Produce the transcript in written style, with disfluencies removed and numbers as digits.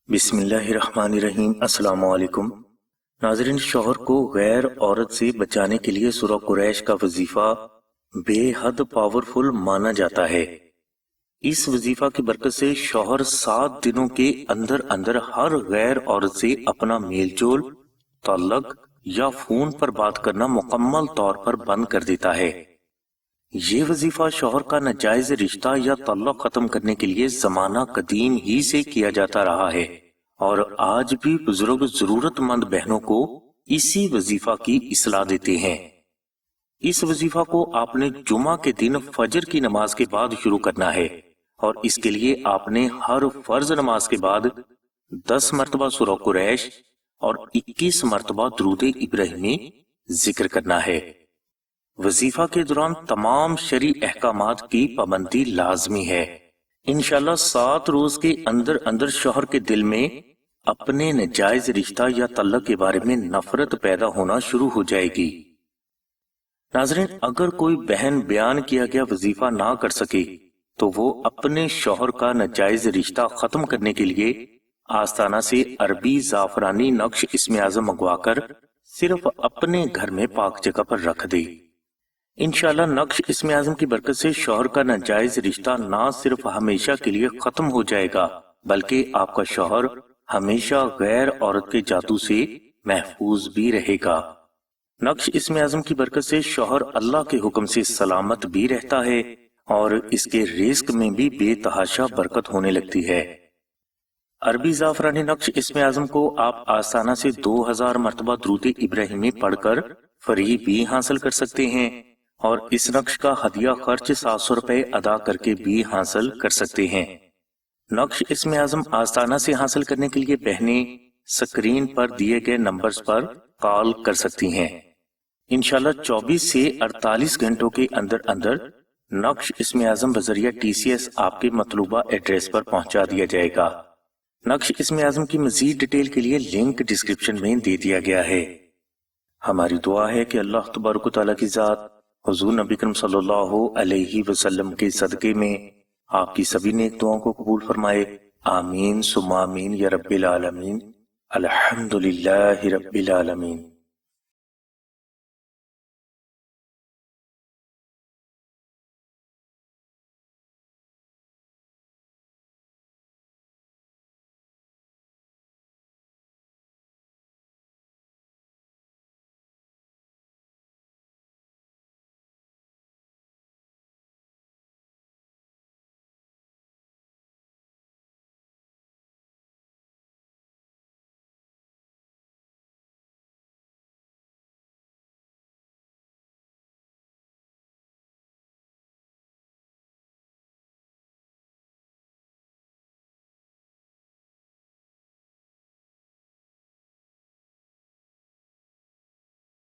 बिस्मिल्लाहिर्रहमानिर्रहीम। अस्सलाम वालेकुम नाज़रीन, शौहर को गैर औरत से बचाने के लिए सूरह कुरैश का वजीफा बेहद पावरफुल माना जाता है। इस वजीफा की बरकत से शौहर 7 दिनों के अंदर अंदर हर गैर औरत से अपना मेलजोल, ताल्लुक या फोन पर बात करना मुकम्मल तौर पर बंद कर देता है। ये वजीफा शौहर का नाजायज रिश्ता या ताल्लुक खत्म करने के लिए जमाना कदीम ही से किया जाता रहा है और आज भी बुजुर्ग जरूरतमंद बहनों को इसी वजीफा की इस्लाह देते हैं। इस वजीफा को आपने जुमा के दिन फजर की नमाज के बाद शुरू करना है और इसके लिए आपने हर फर्ज नमाज के बाद 10 मरतबा सूरह कुरैश और 21 मरतबा दुरूद इब्राहिमी जिक्र करना है। वजीफा के दौरान तमाम शरी अहकामात की पाबंदी लाजमी है। इंशाल्लाह 7 रोज के अंदर अंदर शौहर के दिल में अपने नाजायज रिश्ता या तल्लक के बारे में नफरत पैदा होना शुरू हो जाएगी। नाज़रीन, अगर कोई बहन बयान किया गया वजीफा ना कर सके तो वो अपने शौहर का नाजायज रिश्ता खत्म करने के लिए आस्ताना से अरबी जाफरानी नक्श इस्म आज़म मंगवाकर सिर्फ अपने घर में पाक जगह पर रख दे। इंशाल्लाह नक्श इस्म आज़म की बरकत से शौहर का नाजायज रिश्ता ना सिर्फ हमेशा के लिए खत्म हो जाएगा बल्कि आपका शौहर हमेशा गैर औरत के जादू से महफूज भी रहेगा। नक्श इस्म आज़म की बरकत से शौहर अल्लाह के हुक्म से सलामत भी रहता है और इसके रिस्क में भी बेतहाशा बरकत होने लगती है। अरबी जाफरानी नक्श इस्म आज़म को आप आसाना से 2000 मरतबा दुरूद इब्राहिमी पढ़कर फरी भी हासिल कर सकते हैं और इस नक्श का हदिया खर्च 700 रुपए अदा करके भी हासिल कर सकते हैं। नक्श इस्म आज़म आसाना से हासिल करने के लिए बहनें स्क्रीन पर दिए गए नंबर्स पर कॉल कर सकती हैं। इंशाल्लाह 24 से 48 घंटों के अंदर अंदर नक्श इस्म आज़म बजरिया TCS आपके मतलूबा एड्रेस पर पहुंचा दिया जाएगा। नक्श इस्म आज़म की मजीद डिटेल के लिए लिंक डिस्क्रिप्शन में दे दिया गया है। हमारी दुआ है कि अल्लाह तबारक व तआला की जात हुजूर नबी करीम सल्लल्लाहु अलैहि वसल्लम के सदके में आपकी सभी नेक दुआओं को कबूल फरमाए। आमीन सुम्मा आमीन या रब्बिल आलमीन। अल्हम्दुलिल्लाहि रब्बिल आलमीन।